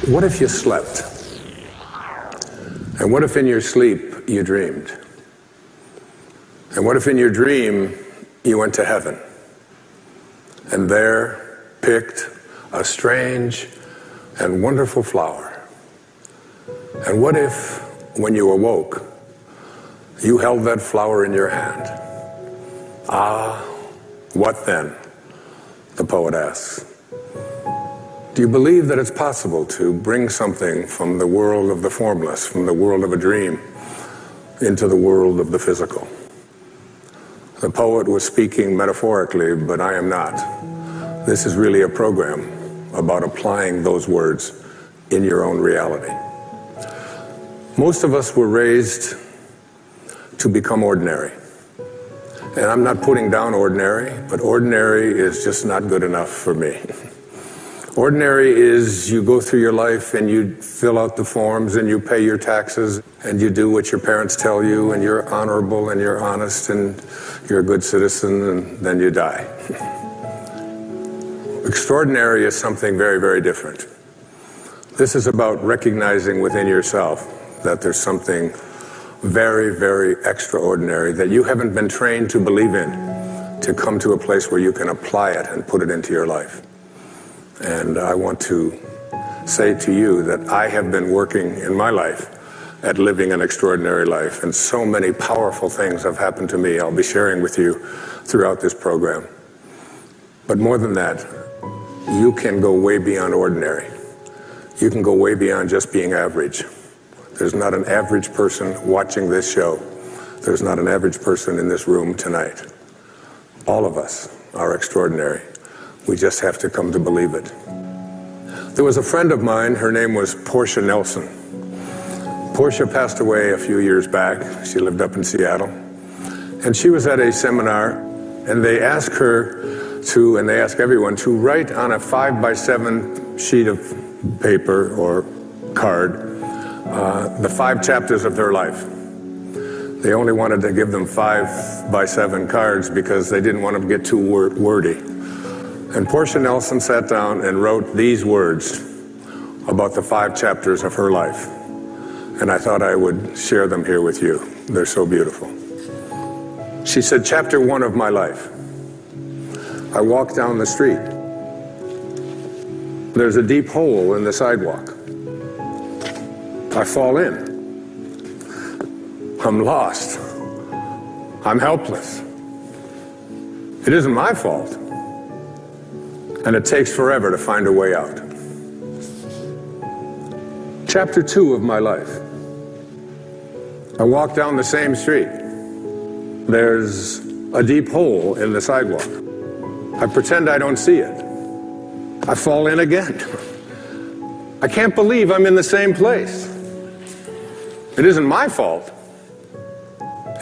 What if you slept? And what if in your sleep you dreamed? And what if in your dream you went to heaven and there picked a strange and wonderful flower? And what if, when you awoke, you held that flower in your hand? Ah, what then? The poet asks. Do you believe that it's possible to bring something from the world of the formless, from the world of a dream, into the world of the physical? The poet was speaking metaphorically, but I am not. This is really a program about applying those words in your own reality. Most of us were raised to become ordinary. And I'm not putting down ordinary, but ordinary is just not good enough for me. Ordinary is you go through your life and you fill out the forms and you pay your taxes and you do what your parents tell you and you're honorable and you're honest and you're a good citizen and then you die. Extraordinary is something very, very different. This is about recognizing within yourself that there's something very, very extraordinary that you haven't been trained to believe in, to come to a place where you can apply it and put it into your life. And I want to say to you that I have been working in my life at living an extraordinary life, and so many powerful things have happened to me I'll be sharing with you throughout this program. But more than that, you can go way beyond ordinary. You can go way beyond just being average. There's not an average person watching this show. There's not an average person in this room tonight. All of us are extraordinary. We just have to come to believe it. There was a friend of mine, her name was Portia Nelson. Portia passed away a few years back. She lived up in Seattle. And she was at a seminar, and they asked her to, and they asked everyone, to write on a 5x7 sheet of paper or card the 5 chapters of their life. They only wanted to give them 5x7 cards because they didn't want them to get too wordy. And Portia Nelson sat down and wrote these words about the 5 chapters of her life. And I thought I would share them here with you. They're so beautiful. She said, chapter 1 of my life. I walk down the street. There's a deep hole in the sidewalk. I fall in. I'm lost. I'm helpless. It isn't my fault. And it takes forever to find a way out. Chapter 2 of my life. I walk down the same street. There's a deep hole in the sidewalk. I pretend I don't see it. I fall in again. I can't believe I'm in the same place. It isn't my fault.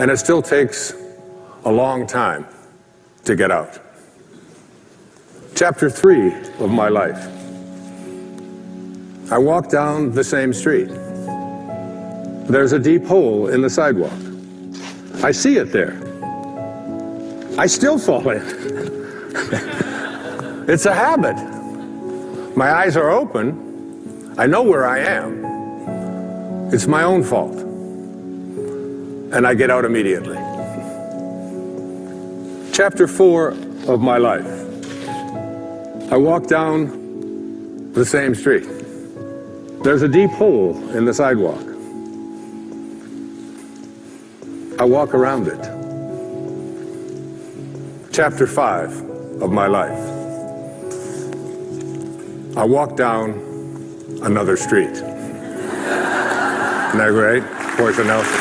And it still takes a long time to get out. Chapter 3 of my life. I walk down the same street. There's a deep hole in the sidewalk. I see it there. I still fall in. It's a habit. My eyes are open. I know where I am. It's my own fault. And I get out immediately. Chapter 4 of my life. I walk down the same street. There's a deep hole in the sidewalk. I walk around it. Chapter 5 of my life. I walk down another street. Isn't that great? Portia Nelson.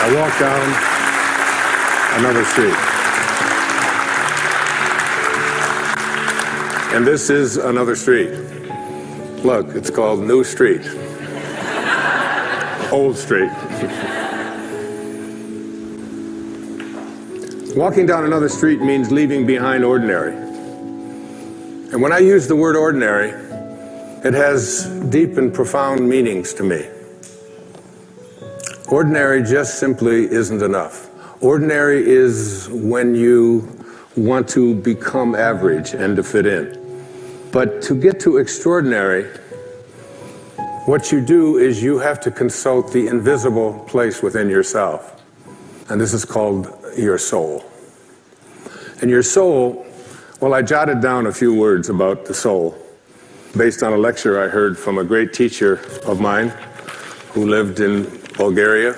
I walk down another street. And this is another street. Look, it's called New Street. Old Street. Walking down another street means leaving behind ordinary. And when I use the word ordinary, it has deep and profound meanings to me. Ordinary just simply isn't enough. Ordinary is when you want to become average and to fit in. But to get to extraordinary, what you do is you have to consult the invisible place within yourself. And this is called your soul. And your soul, well, I jotted down a few words about the soul based on a lecture I heard from a great teacher of mine who lived in Bulgaria.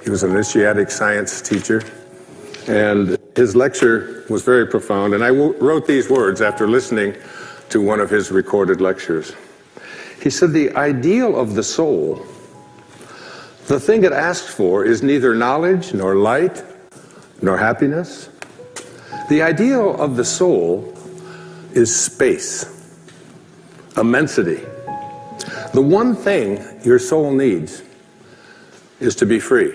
He was an initiatic science teacher. And his lecture was very profound. And I wrote these words after listening to one of his recorded lectures. He said, the ideal of the soul, the thing it asks for, is neither knowledge, nor light, nor happiness. The ideal of the soul is space, immensity. The one thing your soul needs is to be free.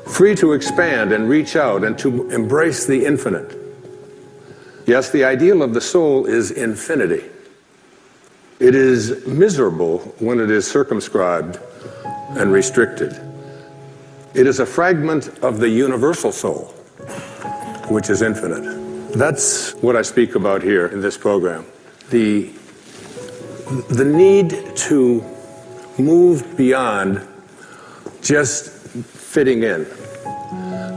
Free to expand and reach out and to embrace the infinite. Yes, the ideal of the soul is infinity. It is miserable when it is circumscribed and restricted. It is a fragment of the universal soul, which is infinite. That's what I speak about here in this program. The need to move beyond just fitting in.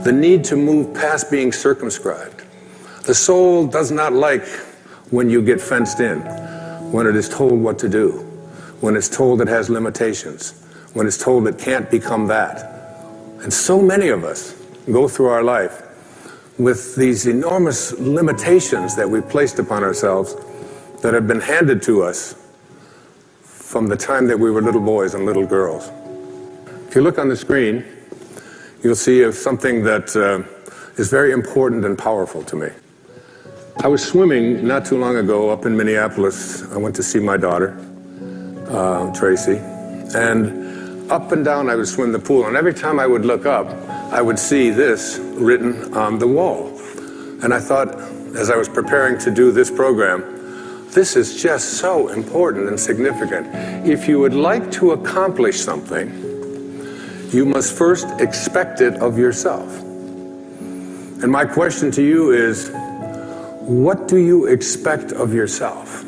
The need to move past being circumscribed. The soul does not like when you get fenced in, when it is told what to do, when it's told it has limitations, when it's told it can't become that. And so many of us go through our life with these enormous limitations that we've placed upon ourselves that have been handed to us from the time that we were little boys and little girls. If you look on the screen, you'll see something that is very important and powerful to me. I was swimming not too long ago up in Minneapolis. I went to see my daughter, Tracy, and up and down I would swim the pool, and every time I would look up, I would see this written on the wall. And I thought, as I was preparing to do this program, this is just so important and significant. If you would like to accomplish something, you must first expect it of yourself. And my question to you is, what do you expect of yourself?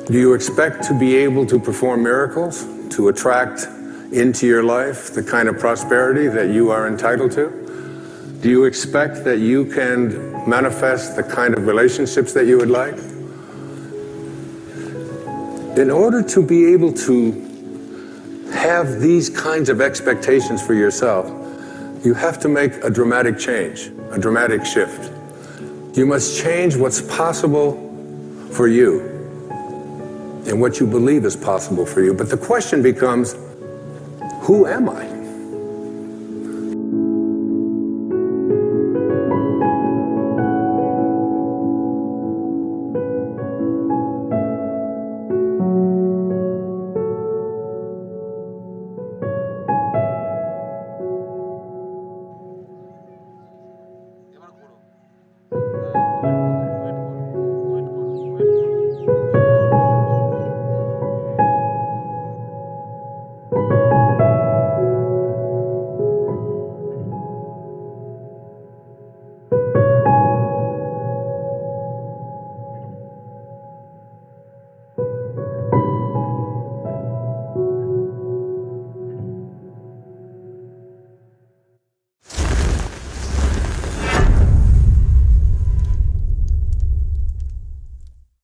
Do you expect to be able to perform miracles, to attract into your life the kind of prosperity that you are entitled to? Do you expect that you can manifest the kind of relationships that you would like? In order to be able to have these kinds of expectations for yourself, you have to make a dramatic change, a dramatic shift. You must change what's possible for you and what you believe is possible for you. But the question becomes, who am I?